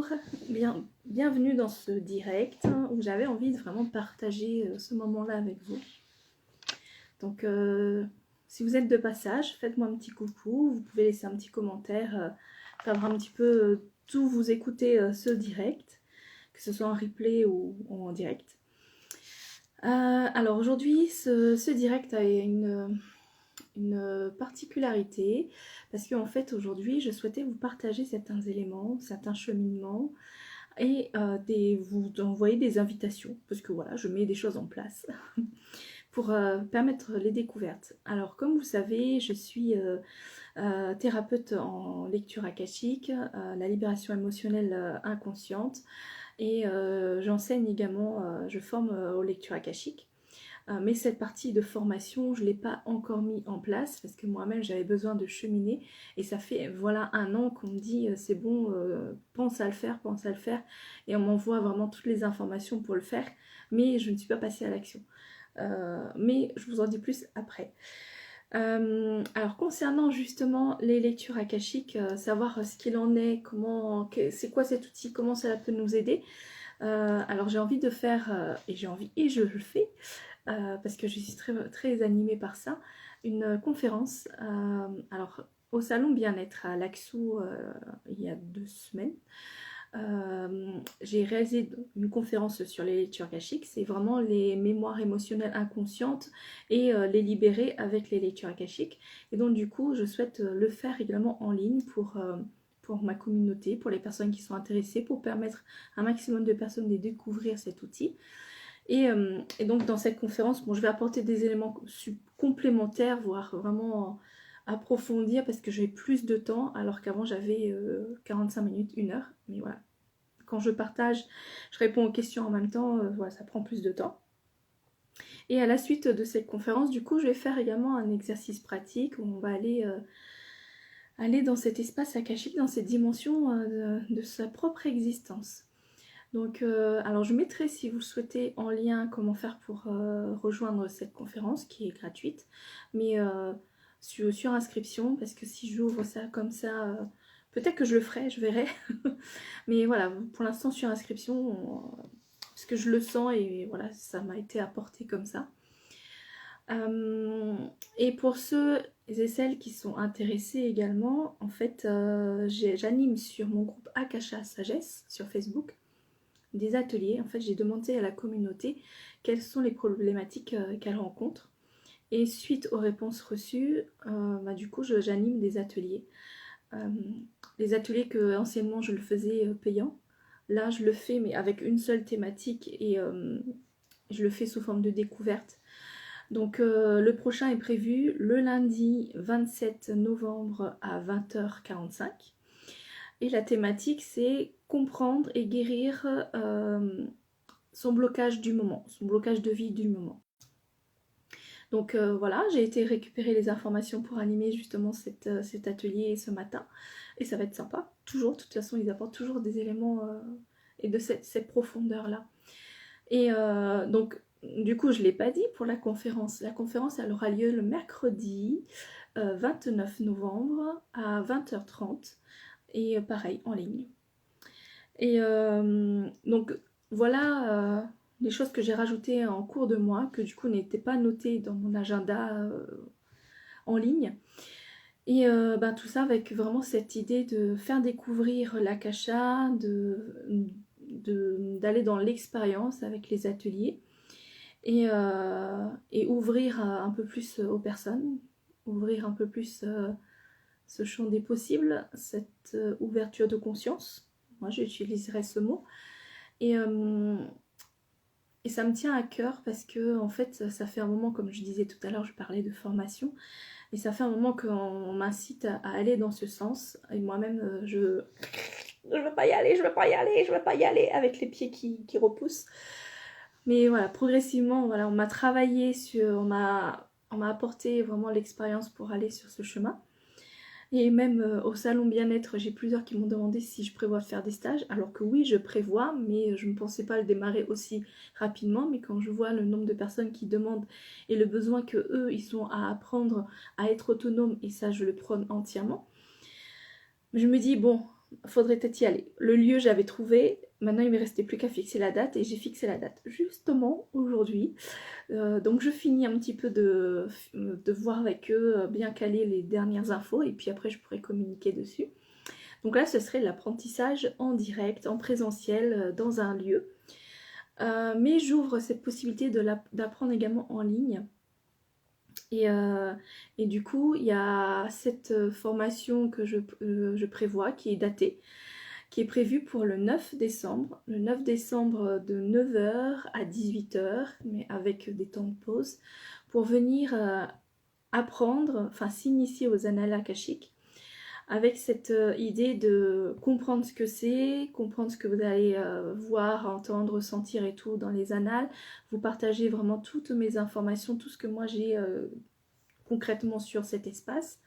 Bonjour, bienvenue dans ce direct où j'avais envie de vraiment partager ce moment-là avec vous. Donc si vous êtes de passage, faites-moi un petit coucou, vous pouvez laisser un petit commentaire, savoir un petit peu d'où vous écoutez ce direct, que ce soit en replay ou en direct. Alors aujourd'hui, ce direct a une particularité, parce qu'en fait aujourd'hui je souhaitais vous partager certains éléments, certains cheminements et vous envoyer des invitations, parce que voilà, je mets des choses en place pour permettre les découvertes. Alors comme vous savez, je suis thérapeute en lecture akashique, la libération émotionnelle inconsciente, et j'enseigne également, je forme aux lectures akashiques. Mais cette partie de formation, je ne l'ai pas encore mis en place parce que moi-même j'avais besoin de cheminer, et ça fait voilà 1 an qu'on me dit c'est bon, pense à le faire, et on m'envoie vraiment toutes les informations pour le faire, mais je ne suis pas passée à l'action. Mais je vous en dis plus après. Alors concernant justement les lectures akashiques, savoir ce qu'il en est, c'est quoi cet outil, comment ça peut nous aider. Alors j'ai envie de faire, et je le fais, parce que je suis très animée par ça, une conférence, alors au salon bien-être à Laxou, il y a 2 semaines. J'ai réalisé une conférence sur les lectures akashiques. C'est vraiment les mémoires émotionnelles inconscientes et les libérer avec les lectures akashiques. Et donc du coup je souhaite le faire également en ligne pour ma communauté, pour les personnes qui sont intéressées, pour permettre à un maximum de personnes de découvrir cet outil. Et donc dans cette conférence, bon, je vais apporter des éléments complémentaires, voire vraiment approfondir, parce que j'ai plus de temps, alors qu'avant j'avais 45 minutes, 1 heure. Mais voilà, quand je partage, je réponds aux questions en même temps, voilà, ça prend plus de temps. Et à la suite de cette conférence, du coup, je vais faire également un exercice pratique où on va aller dans cet espace akashique, dans cette dimension de sa propre existence. Donc, alors je mettrai, si vous le souhaitez, en lien comment faire pour rejoindre cette conférence qui est gratuite, mais sur inscription, parce que si j'ouvre ça comme ça, peut-être que je le ferai, je verrai. Mais voilà, pour l'instant sur inscription, parce que je le sens et voilà, ça m'a été apporté comme ça. Et pour ceux et celles qui sont intéressés également, en fait, j'anime sur mon groupe Akasha Sagesse sur Facebook des ateliers. En fait, j'ai demandé à la communauté quelles sont les problématiques qu'elle rencontre. Et suite aux réponses reçues, du coup, j'anime des ateliers. Les ateliers que anciennement je le faisais payant. Là, je le fais, mais avec une seule thématique, et je le fais sous forme de découverte. Donc, le prochain est prévu le lundi 27 novembre à 20h45. Et la thématique, c'est comprendre et guérir son blocage du moment, son blocage de vie du moment. Donc voilà, j'ai été récupérer les informations pour animer justement cet atelier ce matin. Et ça va être sympa, toujours, de toute façon ils apportent toujours des éléments et de cette profondeur-là. Et donc du coup je ne l'ai pas dit pour la conférence. La conférence elle aura lieu le mercredi 29 novembre à 20h30. Et pareil, en ligne. Et donc voilà les choses que j'ai rajoutées en cours de mois, que du coup n'étaient pas notées dans mon agenda en ligne. Et tout ça avec vraiment cette idée de faire découvrir l'Akasha, d'aller dans l'expérience avec les ateliers, et ouvrir un peu plus aux personnes, ouvrir un peu plus ce champ des possibles, cette ouverture de conscience. Moi j'utiliserai ce mot. Et ça me tient à cœur parce que en fait ça fait un moment, comme je disais tout à l'heure, je parlais de formation, et ça fait un moment qu'on m'incite à aller dans ce sens, et moi-même je veux pas y aller, je veux pas y aller, avec les pieds qui repoussent. Mais voilà, progressivement, voilà, on m'a travaillé on m'a apporté vraiment l'expérience pour aller sur ce chemin. Et même au salon bien-être, j'ai plusieurs qui m'ont demandé si je prévois de faire des stages, alors que oui, je prévois, mais je ne pensais pas le démarrer aussi rapidement. Mais quand je vois le nombre de personnes qui demandent et le besoin qu'eux, ils sont à apprendre à être autonomes, et ça, je le prône entièrement, je me dis, bon, faudrait peut-être y aller. Le lieu, j'avais trouvé. Maintenant, il ne me restait plus qu'à fixer la date et j'ai fixé la date justement aujourd'hui. Donc, je finis un petit peu de voir avec eux, bien caler les dernières infos et puis après, je pourrai communiquer dessus. Donc là, ce serait l'apprentissage en direct, en présentiel, dans un lieu. Mais j'ouvre cette possibilité d'apprendre également en ligne. Et du coup, il y a cette formation que je prévois, qui est datée, qui est prévue pour le 9 décembre. Le 9 décembre de 9 h à 18 h, mais avec des temps de pause, pour venir apprendre, enfin s'initier aux annales akashiques, avec cette idée de comprendre ce que c'est, comprendre ce que vous allez voir, entendre, sentir et tout dans les annales, vous partager vraiment toutes mes informations, tout ce que moi j'ai concrètement sur cet espace,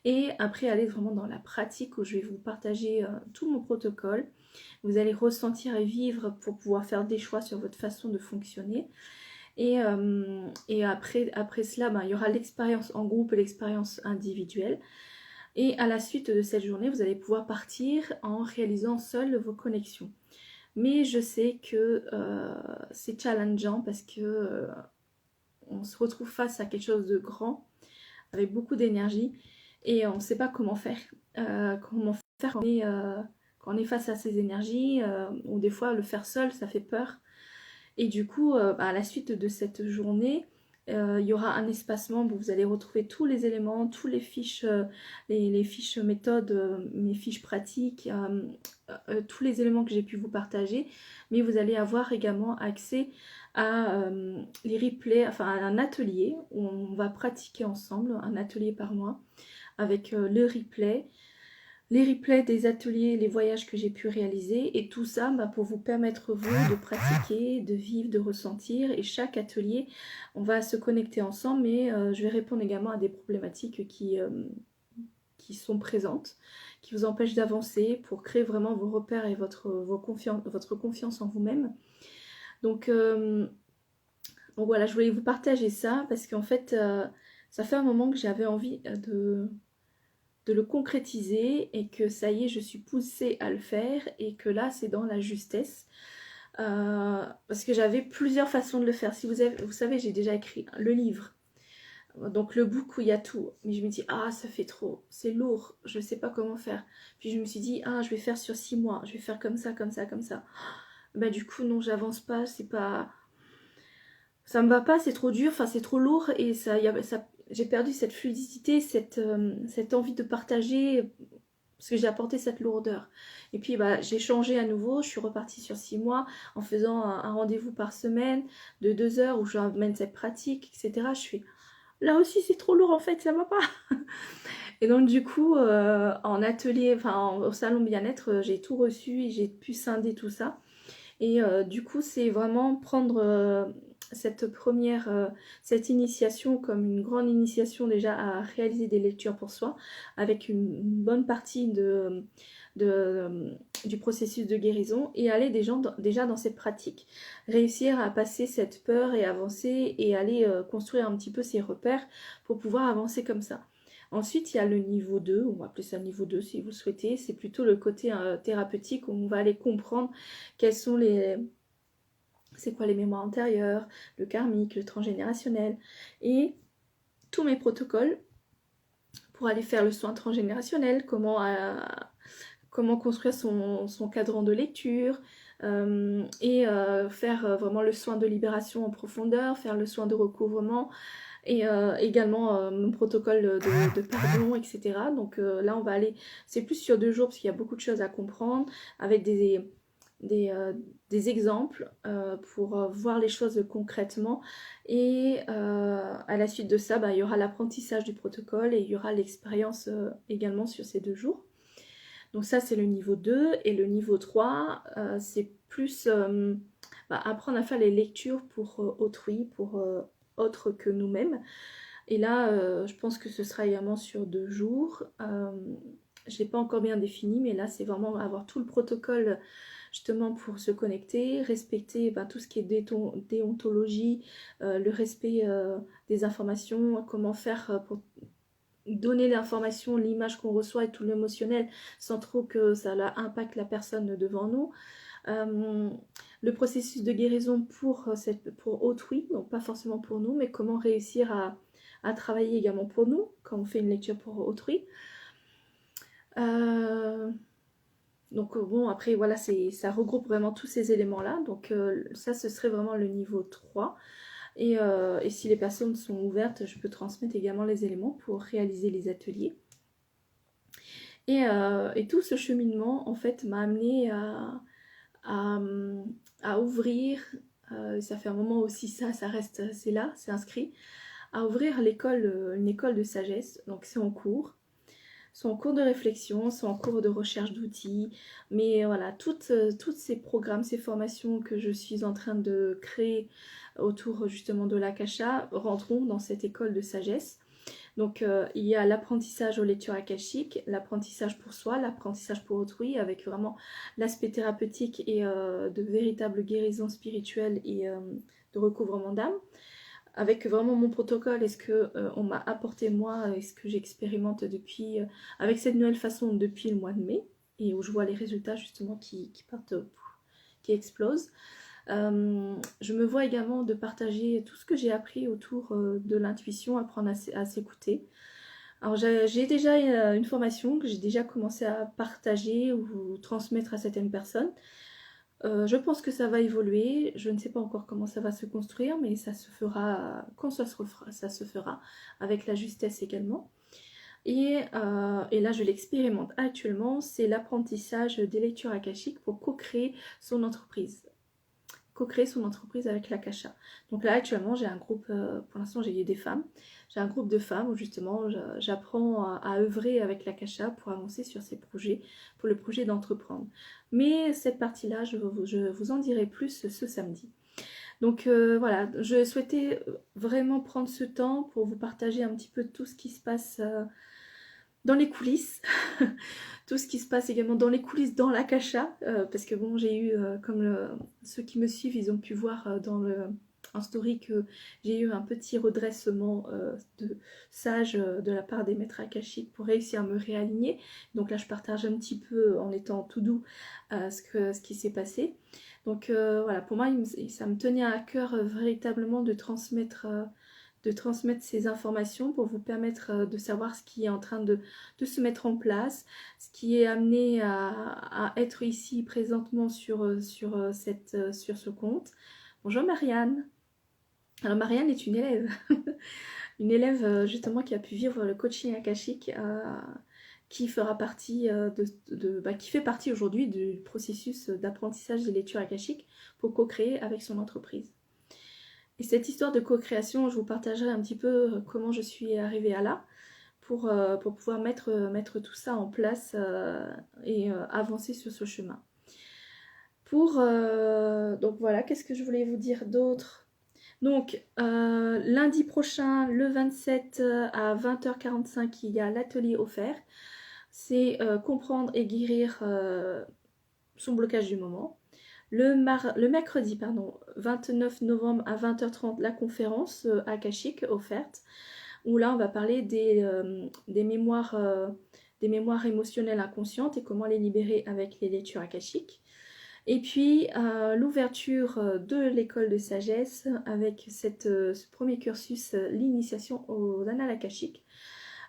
et après aller vraiment dans la pratique où je vais vous partager tout mon protocole. Vous allez ressentir et vivre pour pouvoir faire des choix sur votre façon de fonctionner. Et après cela, il y aura l'expérience en groupe et l'expérience individuelle. Et à la suite de cette journée, vous allez pouvoir partir en réalisant seul vos connexions. Mais je sais que c'est challengeant parce que on se retrouve face à quelque chose de grand, avec beaucoup d'énergie, et on ne sait pas comment faire. Comment faire quand on est face à ces énergies, ou des fois le faire seul, ça fait peur. Et du coup, à la suite de cette journée, il y aura un espacement où vous allez retrouver tous les éléments, tous les fiches, les fiches méthodes, mes fiches pratiques, tous les éléments que j'ai pu vous partager. Mais vous allez avoir également accès à les replays, enfin à un atelier où on va pratiquer ensemble, un atelier par mois, avec le replay, les replays des ateliers, les voyages que j'ai pu réaliser, et tout ça pour vous permettre, vous, de pratiquer, de vivre, de ressentir. Et chaque atelier, on va se connecter ensemble, mais je vais répondre également à des problématiques qui sont présentes, qui vous empêchent d'avancer, pour créer vraiment vos repères et votre confiance en vous-même. Donc voilà, je voulais vous partager ça, parce qu'en fait, ça fait un moment que j'avais envie de le concrétiser, et que ça y est, je suis poussée à le faire, et que là c'est dans la justesse, parce que j'avais plusieurs façons de le faire. Si vous savez, j'ai déjà écrit le livre, donc le book où il y a tout, mais je me dis ça fait trop, c'est lourd, je sais pas comment faire. Puis je me suis dit je vais faire sur 6 mois, je vais faire comme ça, comme ça, comme ça. Du coup non, j'avance pas, c'est pas, ça me va pas, c'est trop dur, enfin c'est trop lourd, et j'ai perdu cette fluidité, cette envie de partager, parce que j'ai apporté cette lourdeur. Et puis j'ai changé à nouveau, je suis repartie sur 6 mois en faisant un rendez-vous par semaine de 2 heures où j'amène cette pratique, etc. Je suis là aussi, c'est trop lourd en fait, ça va pas. Et donc du coup, en atelier, enfin au salon bien-être, j'ai tout reçu et j'ai pu scinder tout ça. Et du coup, c'est vraiment prendre cette initiation comme une grande initiation déjà à réaliser des lectures pour soi, avec une bonne partie du processus de guérison, et aller déjà dans cette pratique, réussir à passer cette peur et avancer, et aller construire un petit peu ses repères pour pouvoir avancer comme ça. Ensuite, il y a le niveau 2, on va appeler ça le niveau 2 si vous le souhaitez, c'est plutôt le côté thérapeutique, où on va aller comprendre c'est quoi les mémoires antérieures, le karmique, le transgénérationnel, et tous mes protocoles pour aller faire le soin transgénérationnel, comment construire son cadran de lecture, et faire vraiment le soin de libération en profondeur, faire le soin de recouvrement, et également mon protocole de pardon, etc. Donc là on va aller, c'est plus sur 2 jours parce qu'il y a beaucoup de choses à comprendre, avec des exemples pour voir les choses concrètement, et à la suite de ça, il y aura l'apprentissage du protocole, et il y aura l'expérience également sur ces 2 jours. Donc ça c'est le niveau 2, et le niveau 3 c'est plus apprendre à faire les lectures pour autrui, pour autre que nous-mêmes. Et là je pense que ce sera également sur 2 jours. Je l'ai pas encore bien défini, mais là c'est vraiment avoir tout le protocole justement pour se connecter, respecter tout ce qui est déontologie, le respect des informations, comment faire donner l'information, l'image qu'on reçoit et tout l'émotionnel sans trop que ça impacte la personne devant nous. Le processus de guérison pour autrui, donc pas forcément pour nous, mais comment réussir à travailler également pour nous quand on fait une lecture pour autrui. Donc bon, après voilà, ça regroupe vraiment tous ces éléments-là. Donc ça, ce serait vraiment le niveau 3. Et si les personnes sont ouvertes, je peux transmettre également les éléments pour réaliser les ateliers. Et tout ce cheminement, en fait, m'a amené à ouvrir, ça fait un moment aussi ça reste, c'est là, c'est inscrit, à ouvrir une école de sagesse. Donc c'est en cours. C'est en cours de réflexion, c'est en cours de recherche d'outils, mais voilà, toutes ces programmes, ces formations que je suis en train de créer autour justement de l'Akasha rentreront dans cette école de sagesse. Donc il y a l'apprentissage aux lectures akashiques, l'apprentissage pour soi, l'apprentissage pour autrui, avec vraiment l'aspect thérapeutique et de véritable guérison spirituelle et de recouvrement d'âme, avec vraiment mon protocole, est-ce que on m'a apporté moi, est-ce que j'expérimente depuis, avec cette nouvelle façon depuis le mois de mai, et où je vois les résultats justement qui partent, qui explosent. Je me vois également de partager tout ce que j'ai appris autour de l'intuition, apprendre à s'écouter. Alors j'ai déjà une formation que j'ai déjà commencé à partager ou transmettre à certaines personnes. Je pense que ça va évoluer, je ne sais pas encore comment ça va se construire, mais ça se fera quand ça se fera, avec la justesse également. Et là, je l'expérimente actuellement, c'est l'apprentissage des lectures akashiques pour co-créer son entreprise. Co-créer son entreprise avec l'Akasha. Donc là, actuellement, j'ai un groupe, pour l'instant, j'ai des femmes. J'ai un groupe de femmes où justement, j'apprends à œuvrer avec l'Akasha pour avancer sur ces projets, pour le projet d'entreprendre. Mais cette partie-là, je vous en dirai plus ce samedi. Donc voilà, je souhaitais vraiment prendre ce temps pour vous partager un petit peu tout ce qui se passe dans les coulisses, tout ce qui se passe également dans les coulisses dans l'Akasha, parce que bon, j'ai eu, ceux qui me suivent, ils ont pu voir dans un story que j'ai eu un petit redressement de sage de la part des maîtres akashiques pour réussir à me réaligner. Donc là, je partage un petit peu en étant tout doux ce qui s'est passé. Donc voilà, pour moi, ça me tenait à cœur véritablement de transmettre ces informations pour vous permettre de savoir ce qui est en train de se mettre en place, ce qui est amené à être ici présentement sur ce compte. Bonjour Marianne. Alors Marianne est une élève, une élève justement qui a pu vivre le coaching akashique, qui fera partie qui fait partie aujourd'hui du processus d'apprentissage des lectures akashiques pour co-créer avec son entreprise. Et cette histoire de co-création, je vous partagerai un petit peu comment je suis arrivée à là, pour pouvoir mettre tout ça en place et avancer sur ce chemin. Donc voilà, qu'est-ce que je voulais vous dire d'autre? Donc lundi prochain, le 27 à 20h45, il y a l'atelier offert. C'est comprendre et guérir son blocage du moment. Le mercredi 29 novembre à 20h30, la conférence akashique offerte, où là on va parler des mémoires émotionnelles inconscientes et comment les libérer avec les lectures akashiques. Et puis l'ouverture de l'école de sagesse avec ce premier cursus, l'initiation aux annales akashiques,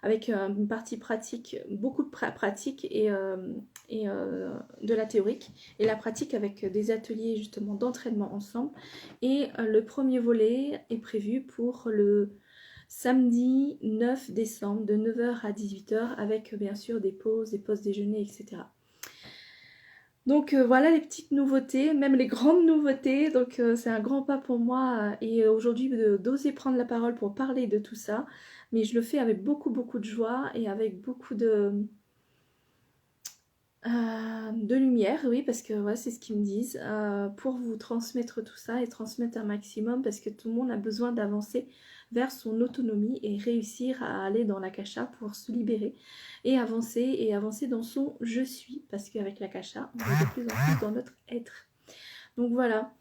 avec une partie pratique, beaucoup de pratique et de la théorique, et la pratique avec des ateliers justement d'entraînement ensemble. Et le premier volet est prévu pour le samedi 9 décembre de 9h à 18h, avec bien sûr des pauses déjeuner, etc. Donc voilà les petites nouveautés, même les grandes nouveautés. Donc c'est un grand pas pour moi et aujourd'hui d'oser prendre la parole pour parler de tout ça. Mais je le fais avec beaucoup de joie et avec beaucoup de lumière, oui, parce que ouais, c'est ce qu'ils me disent, pour vous transmettre tout ça et transmettre un maximum, parce que tout le monde a besoin d'avancer vers son autonomie et réussir à aller dans l'Akasha pour se libérer et avancer dans son je suis, parce qu'avec l'Akasha, on est de plus en plus dans notre être. Donc voilà.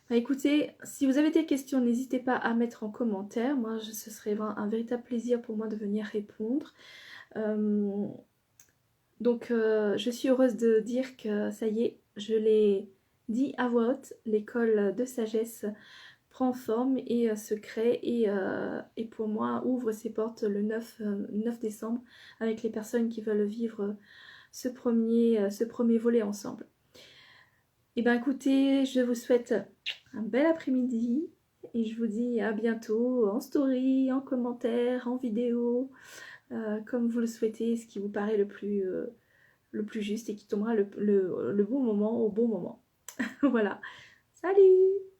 Bah, écoutez, si vous avez des questions, n'hésitez pas à mettre en commentaire. Moi, ce serait un véritable plaisir pour moi de venir répondre. Euh, je suis heureuse de dire que ça y est, je l'ai dit à voix haute, l'école de sagesse prend forme et se crée et pour moi ouvre ses portes le 9 décembre avec les personnes qui veulent vivre ce premier volet ensemble. Et bien écoutez, je vous souhaite un bel après-midi et je vous dis à bientôt en story, en commentaire, en vidéo, comme vous le souhaitez, ce qui vous paraît le plus juste et qui tombera le bon moment au bon moment. Voilà. Salut!